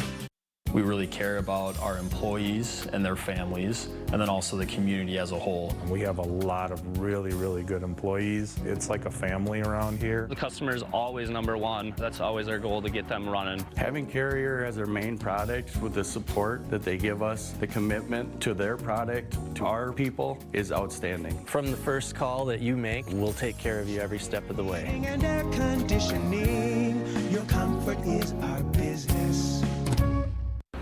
We really care about our employees and their families, and then also the community as a whole. We have a lot of really good employees. It's like a family around here. The customer is always number one. That's always our goal, to get them running. Having Carrier as our main product with the support that they give us, the commitment to their product, to our people, is outstanding. From the first call that you make, we'll take care of you every step of the way. And air conditioning, your comfort is our business.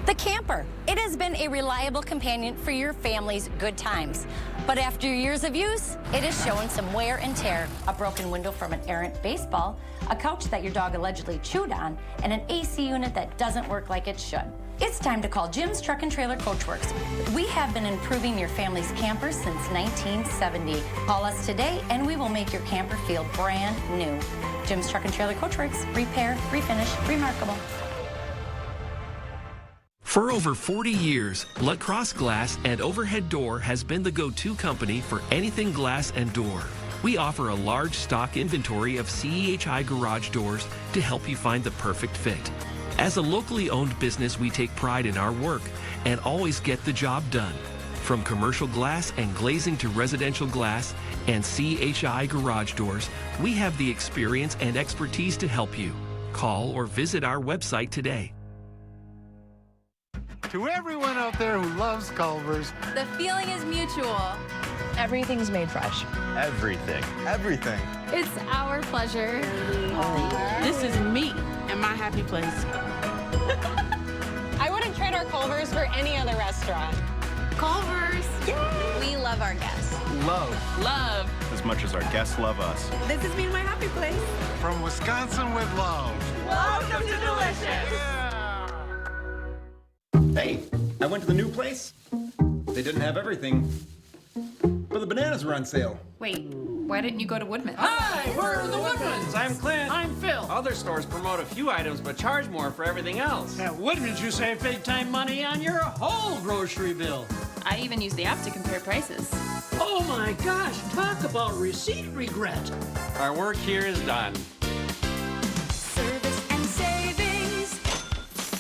The camper. It has been a reliable companion for your family's good times. But after years of use, it is showing some wear and tear. A broken window from an errant baseball, a couch that your dog allegedly chewed on, and an AC unit that doesn't work like it should. It's time to call Jim's Truck and Trailer Coachworks. We have been improving your family's camper since 1970. Call us today and we will make your camper feel brand new. Jim's Truck and Trailer Coachworks. Repair, refinish, remarkable. For over 40 years, La Crosse Glass and Overhead Door has been the go-to company for anything glass and door. We offer a large stock inventory of CEHI garage doors to help you find the perfect fit. As a locally owned business, we take pride in our work and always get the job done. From commercial glass and glazing to residential glass and CEHI garage doors, we have the experience and expertise to help you. Call or visit our website today. To everyone out there who loves Culver's, the feeling is mutual. Everything's made fresh. Everything. It's our pleasure. This is me and my happy place. I wouldn't trade our Culver's for any other restaurant. Culver's. Yay! We love our guests. Love. as much as our guests love us. This is me and my happy place. From Wisconsin with love. Welcome to Delicious. Yeah. Hey, I went to the new place. They didn't have everything, but the bananas were on sale. Wait, why didn't you go to Woodman's? Hi, we're the Woodmans. I'm Clint. I'm Phil. Other stores promote a few items but charge more for everything else. At Woodmans, you save big time money on your whole grocery bill. I even use the app to compare prices. Oh my gosh, talk about receipt regret. Our work here is done. Service and savings.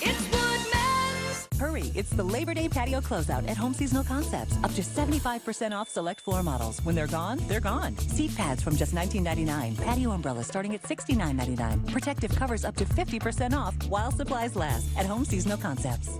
It's Woodman's. it's the Labor Day patio closeout at Home Seasonal Concepts. Up to 75% off select floor models. When they're gone, they're gone. Seat pads from just $19.99. Patio umbrellas starting at $69.99. Protective covers up to 50% off while supplies last at Home Seasonal Concepts.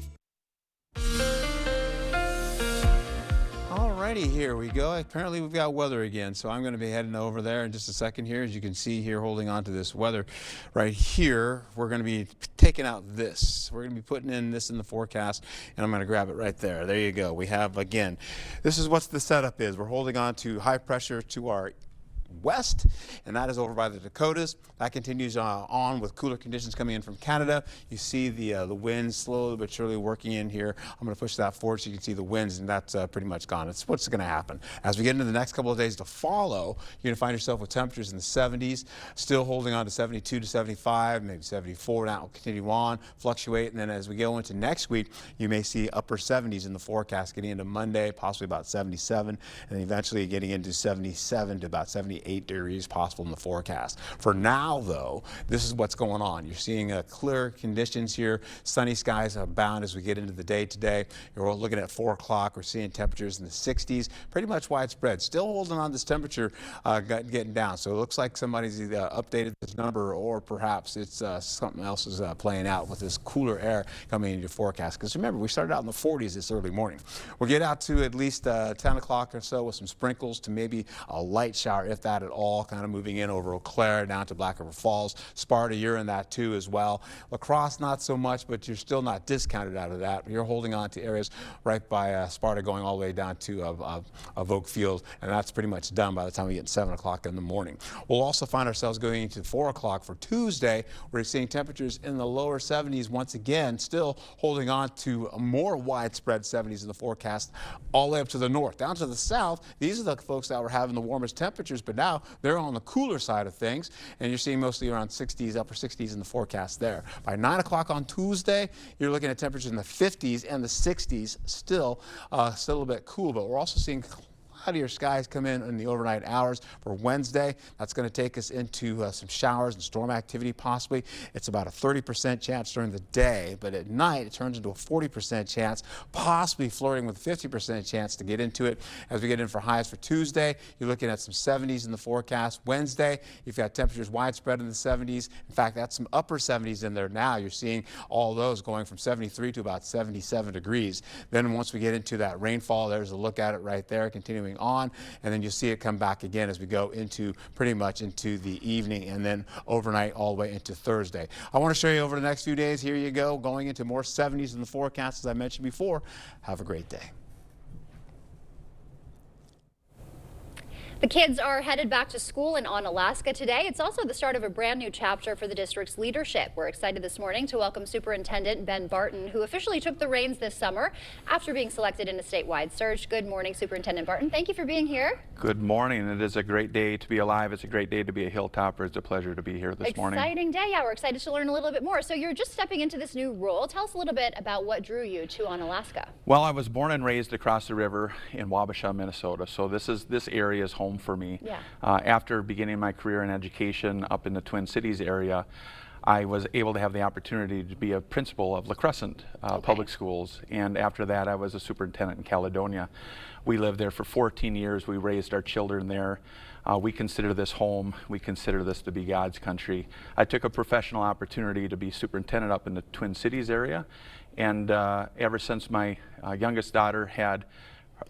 Alrighty, here we go. Apparently we've got weather again, so I'm going to be heading over there in just a second here. As you can see here, holding on to this weather right here, we're going to be taking out this. We're going to be putting in this in the forecast, and I'm going to grab it right there. There you go. We have, again, this is what the setup is. We're holding on to high pressure to our west, and that is over by the Dakotas. That continues on with cooler conditions coming in from Canada. You see the winds slowly but surely working in here. I'm going to push that forward so you can see the winds, and that's pretty much gone. It's what's going to happen. As we get into the next couple of days to follow, you're going to find yourself with temperatures in the 70s, still holding on to 72 to 75, maybe 74. That will continue on, fluctuate, and then as we go into next week, you may see upper 70s in the forecast getting into Monday, possibly about 77, and then eventually getting into 77 to about 78 degrees possible in the forecast. For now, though, this is what's going on. You're seeing clear conditions here. Sunny skies abound as we get into the day today. You're looking at 4 o'clock. We're seeing temperatures in the 60s, pretty much widespread. Still holding on this temperature getting down. So it looks like somebody's either updated this number or perhaps it's something else is playing out with this cooler air coming into your forecast. Because remember, we started out in the 40s this early morning. We'll get out to at least 10 o'clock or so with some sprinkles to maybe a light shower, if that at all, kind of moving in over Eau Claire down to Black River Falls. Sparta, you're in that too as well. La Crosse, not so much, but you're still not discounted out of that. You're holding on to areas right by Sparta going all the way down to Oak Field, and that's pretty much done by the time we get 7 o'clock in the morning. We'll also find ourselves going into 4 o'clock for Tuesday. We're seeing temperatures in the lower 70s once again, still holding on to a more widespread 70s in the forecast all the way up to the north. Down to the south, these are the folks that were having the warmest temperatures, but now they're on the cooler side of things, and you're seeing mostly around 60s, upper 60s in the forecast there. By 9 o'clock on Tuesday, you're looking at temperatures in the 50s and the 60s, still a little bit cool, but we're also seeing cloudier skies come in the overnight hours for Wednesday. That's going to take us into some showers and storm activity possibly. It's about a 30% chance during the day, but at night it turns into a 40% chance, possibly flirting with a 50% chance to get into it. As we get in for highs for Tuesday, you're looking at some 70s in the forecast. Wednesday, you've got temperatures widespread in the 70s. In fact, that's some upper 70s in there now. You're seeing all those going from 73 to about 77 degrees. Then once we get into that rainfall, there's a look at it right there, continuing on, and then you'll see it come back again as we go into pretty much into the evening and then overnight all the way into Thursday. I want to show you over the next few days. Here you go, going into more 70s in the forecast as I mentioned before. Have a great day. The kids are headed back to school in Onalaska today. It's also the start of a brand new chapter for the district's leadership. We're excited this morning to welcome Superintendent Ben Barton, who officially took the reins this summer after being selected in a statewide search. Good morning, Superintendent Barton. Thank you for being here. Good morning. It is a great day to be alive. It's a great day to be a hilltopper. It's a pleasure to be here this morning. Exciting day. Yeah, we're excited to learn a little bit more. So you're just stepping into this new role. Tell us a little bit about what drew you to Onalaska. Well, I was born and raised across the river in Wabasha, Minnesota. So this area is home for me. Yeah. After beginning my career in education up in the Twin Cities area, I was able to have the opportunity to be a principal of La Crescent Public Schools, and after that I was a superintendent in Caledonia. We lived there for 14 years. We raised our children there. We consider this home. We consider this to be God's country. I took a professional opportunity to be superintendent up in the Twin Cities area, and ever since my youngest daughter had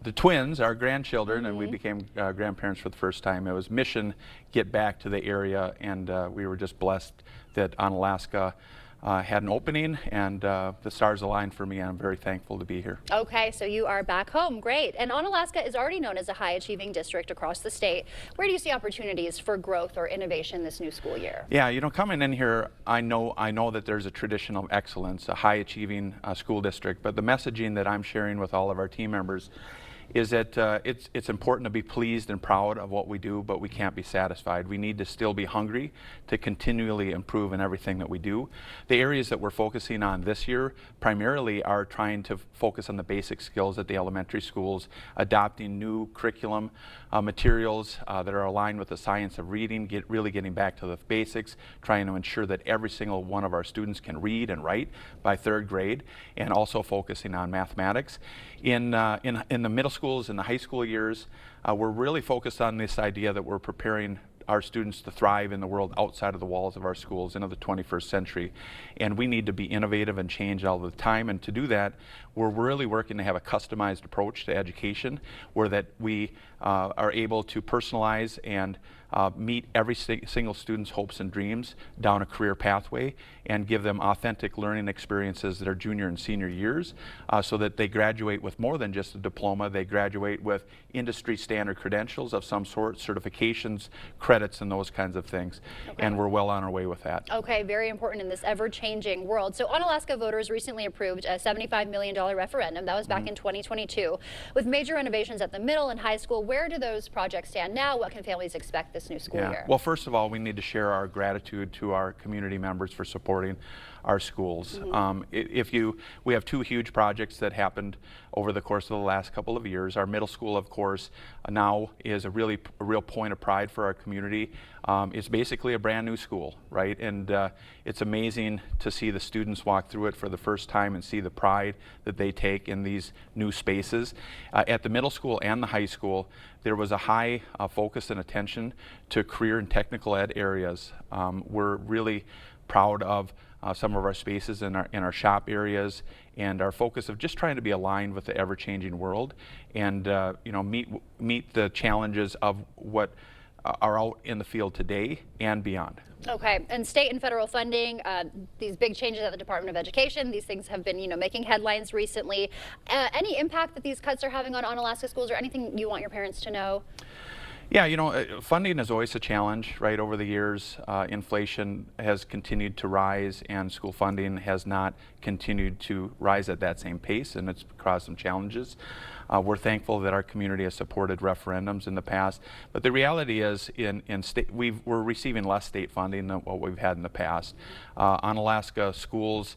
the twins, our grandchildren, and we became grandparents for the first time, it was mission get back to the area, and we were just blessed that Onalaska had an opening, and the stars aligned for me, and I'm very thankful to be here. Okay, so you are back home. Great. And Onalaska is already known as a high-achieving district across the state. Where do you see opportunities for growth or innovation this new school year? Yeah, you know, coming in here, I know that there's a tradition of excellence, a high-achieving school district, but the messaging that I'm sharing with all of our team members is that it's important to be pleased and proud of what we do, but we can't be satisfied. We need to still be hungry to continually improve in everything that we do. The areas that we're focusing on this year primarily are trying to focus on the basic skills at the elementary schools, adopting new curriculum materials that are aligned with the science of reading, really getting back to the basics, trying to ensure that every single one of our students can read and write by 3rd grade, and also focusing on mathematics. In the middle schools and the high school years, we're really focused on this idea that we're preparing our students to thrive in the world outside of the walls of our schools into the 21st century. And we need to be innovative and change all the time. And to do that, we're really working to have a customized approach to education, where that we are able to personalize and meet every single student's hopes and dreams down a career pathway, and give them authentic learning experiences that are junior and senior years, so that they graduate with more than just a diploma. They graduate with industry standard credentials of some sort, certifications, credits, and those kinds of things. Okay. And we're well on our way with that. Okay, very important in this ever-changing world. So Onalaska voters recently approved a $75 million referendum. That was back in 2022. With major renovations at the middle and high school, where do those projects stand now? What can families expect this new school year? Well, first of all, we need to share our gratitude to our community members for supporting our schools. We have 2 huge projects that happened over the course of the last couple of years. Our middle school, of course, now is a real point of pride for our community. It's basically a brand new school, right? And it's amazing to see the students walk through it for the first time and see the pride that they take in these new spaces. At the middle school and the high school, there was a high focus and attention to career and technical ed areas. We're really proud of some of our spaces in our shop areas, and our focus of just trying to be aligned with the ever-changing world, and meet the challenges of what are out in the field today and beyond. Okay, and state and federal funding, these big changes at the Department of Education, these things have been, making headlines recently. Any impact that these cuts are having on Onalaska schools, or anything you want your parents to know? Yeah, funding is always a challenge, right? Over the years, inflation has continued to rise, and school funding has not continued to rise at that same pace, and it's caused some challenges. We're thankful that our community has supported referendums in the past, but the reality is, we're receiving less state funding than what we've had in the past. Onalaska schools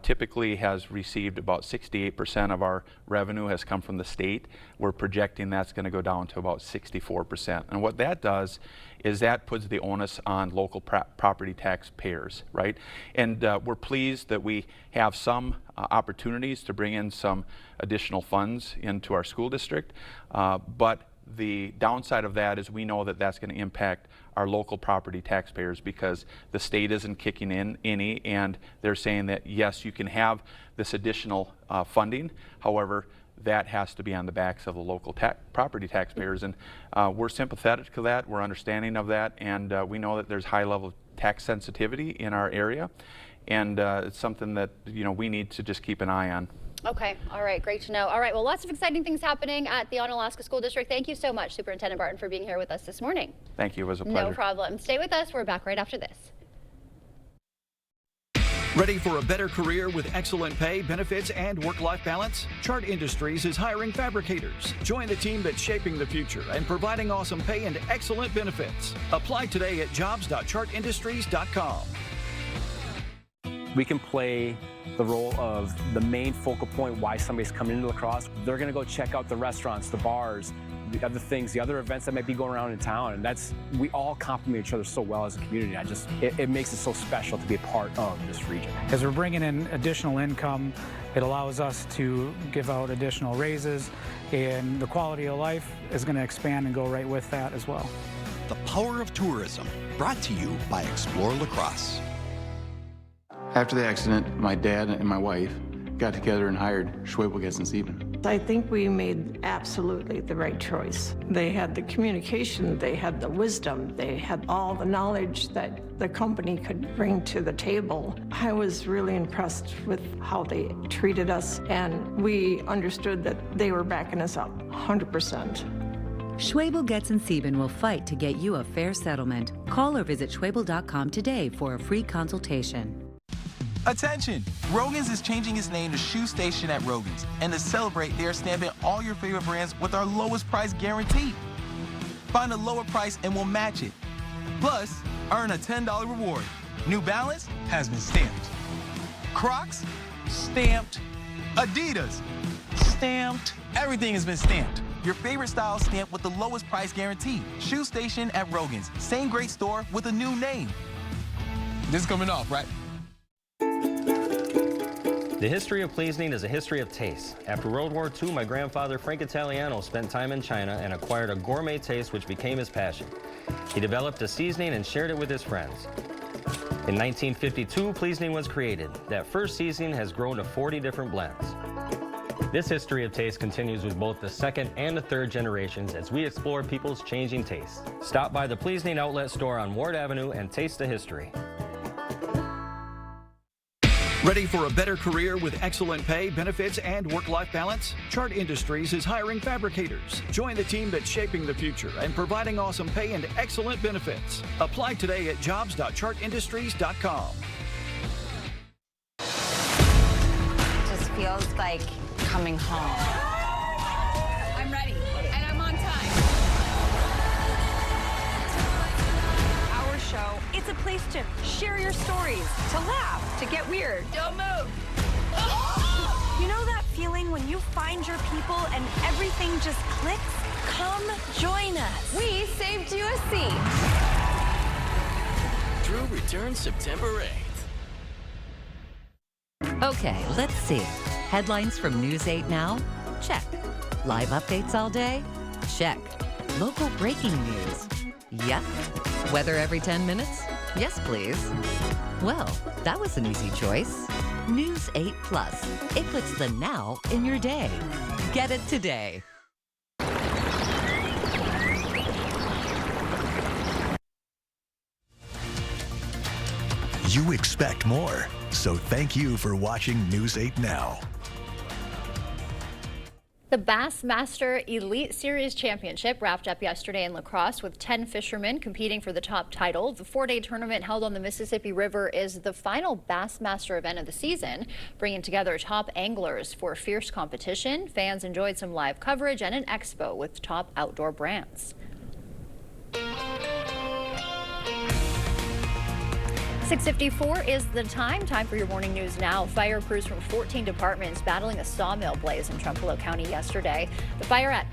typically has received about 68% of our revenue has come from the state. We're projecting that's going to go down to about 64%. And what that does is that puts the onus on local property taxpayers, right? And we're pleased that we have some opportunities to bring in some additional funds into our school district, but the downside of that is we know that that's going to impact our local property taxpayers, because the state isn't kicking in any, and they're saying that yes, you can have this additional funding, however, that has to be on the backs of the local property taxpayers, and we're sympathetic to that, we're understanding of that, and we know that there's high level of tax sensitivity in our area, and it's something that we need to just keep an eye on. Okay, all right, great to know. All right, well, lots of exciting things happening at the Onalaska School District. Thank you so much, Superintendent Barton, for being here with us this morning. Thank you, it was a pleasure. No problem. Stay with us, we're back right after this. Ready for a better career with excellent pay, benefits, and work-life balance? Chart Industries is hiring fabricators. Join the team that's shaping the future and providing awesome pay and excellent benefits. Apply today at jobs.chartindustries.com. We can play the role of the main focal point why somebody's coming into lacrosse. They're going to go check out the restaurants, the bars, the other things, the other events that might be going around in town, and we all complement each other so well as a community. It makes it so special to be a part of this region. As we're bringing in additional income, it allows us to give out additional raises, and the quality of life is going to expand and go right with that as well. The Power of Tourism, brought to you by Explore Lacrosse. After the accident, my dad and my wife got together and hired Sawmill, and Sawmill. I think we made absolutely the right choice. They had the communication, they had the wisdom, they had all the knowledge that the company could bring to the table. I was really impressed with how they treated us, and we understood that they were backing us up 100%. Sawmill, and Sawmill will fight to get you a fair settlement. Call or visit Sawmill.com today for a free consultation. Attention! Rogan's is changing its name to Shoe Station at Rogan's. And to celebrate, they are stamping all your favorite brands with our lowest price guarantee. Find a lower price and we'll match it. Plus, earn a $10 reward. New Balance has been stamped. Crocs? Stamped. Adidas? Stamped. Everything has been stamped. Your favorite style stamped with the lowest price guarantee. Shoe Station at Rogan's. Same great store with a new name. This is coming off, right? The history of Pleasing is a history of taste. After World War II, my grandfather, Frank Italiano, spent time in China and acquired a gourmet taste which became his passion. He developed a seasoning and shared it with his friends. In 1952, Pleasing was created. That first seasoning has grown to 40 different blends. This history of taste continues with both the second and the third generations as we explore people's changing tastes. Stop by the Pleasing Outlet store on Ward Avenue and taste the history. Ready for a better career with excellent pay, benefits, and work-life balance? Chart Industries is hiring fabricators. Join the team that's shaping the future and providing awesome pay and excellent benefits. Apply today at jobs.chartindustries.com. Just feels like coming home. I'm ready, and I'm on time. Our show, it's a place to share your stories, to laugh, to get weird. Don't move. You know that feeling when you find your people and everything just clicks? Come join us. We saved you a seat. Drew returns September 8th. Okay, let's see. Headlines from News 8 Now? Check. Live updates all day? Check. Local breaking news? Yep. Weather every 10 minutes? Yes, please. Well, that was an easy choice. News 8 Plus. It puts the now in your day. Get it today. You expect more, so thank you for watching News 8 Now. The Bassmaster Elite Series Championship wrapped up yesterday in La Crosse with 10 fishermen competing for the top title. The 4-day tournament held on the Mississippi River is the final Bassmaster event of the season, bringing together top anglers for fierce competition. Fans enjoyed some live coverage and an expo with top outdoor brands. 6:54 is the time for your morning news now. Fire crews from 14 departments battling a sawmill blaze in Trumpeldor County yesterday. The fire at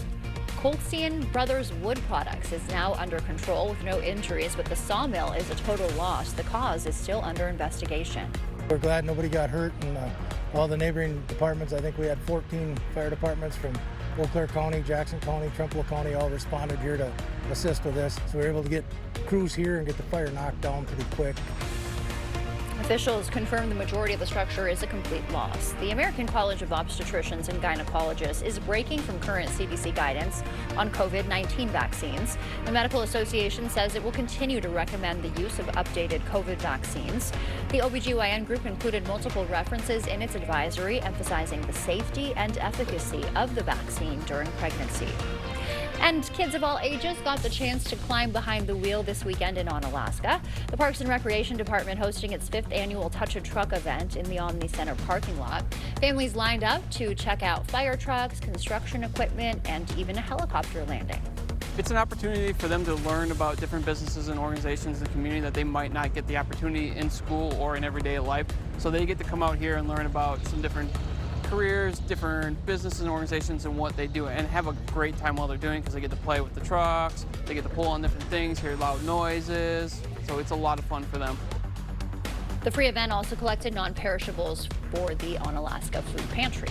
Colcian Brothers Wood Products is now under control with no injuries, but the sawmill is a total loss. The cause is still under investigation. We're glad nobody got hurt, and all the neighboring departments, I think we had 14 fire departments from Eau Claire County, Jackson County, Trumpeldor County all responded here to assist with this. So we were able to get crews here and get the fire knocked down pretty quick. Officials confirm the majority of the structure is a complete loss. The American College of Obstetricians and Gynecologists is breaking from current CDC guidance on COVID-19 vaccines. The Medical Association says it will continue to recommend the use of updated COVID vaccines. The OBGYN group included multiple references in its advisory emphasizing the safety and efficacy of the vaccine during pregnancy. And kids of all ages got the chance to climb behind the wheel this weekend in Onalaska. The Parks and Recreation Department hosting its 5th annual Touch a Truck event in the Omni Center parking lot. Families lined up to check out fire trucks, construction equipment, and even a helicopter landing. It's an opportunity for them to learn about different businesses and organizations in the community that they might not get the opportunity in school or in everyday life. So they get to come out here and learn about some different careers, different businesses and organizations and what they do, and have a great time while they're doing it because they get to play with the trucks, they get to pull on different things, hear loud noises, so it's a lot of fun for them. The free event also collected non-perishables for the Onalaska Food Pantry.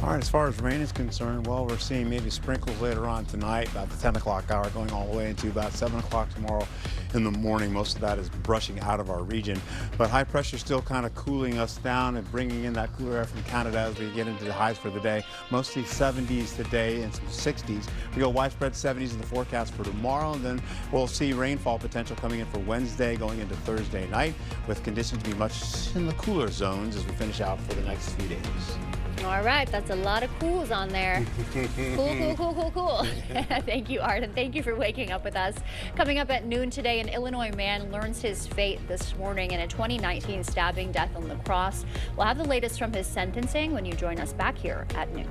All right, as far as rain is concerned, well, we're seeing maybe sprinkles later on tonight, about the 10 o'clock hour, going all the way into about 7 o'clock tomorrow in the morning. Most of that is brushing out of our region, but high pressure still kind of cooling us down and bringing in that cooler air from Canada as we get into the highs for the day. Mostly 70s today and some 60s. We go widespread 70s in the forecast for tomorrow, and then we'll see rainfall potential coming in for Wednesday going into Thursday night, with conditions to be much in the cooler zones as we finish out for the next few days. All right, that's a lot of cools on there. Cool. Thank you, Art, and thank you for waking up with us. Coming up at noon today, an Illinois man learns his fate this morning in a 2019 stabbing death in La Crosse. We'll have the latest from his sentencing when you join us back here at noon.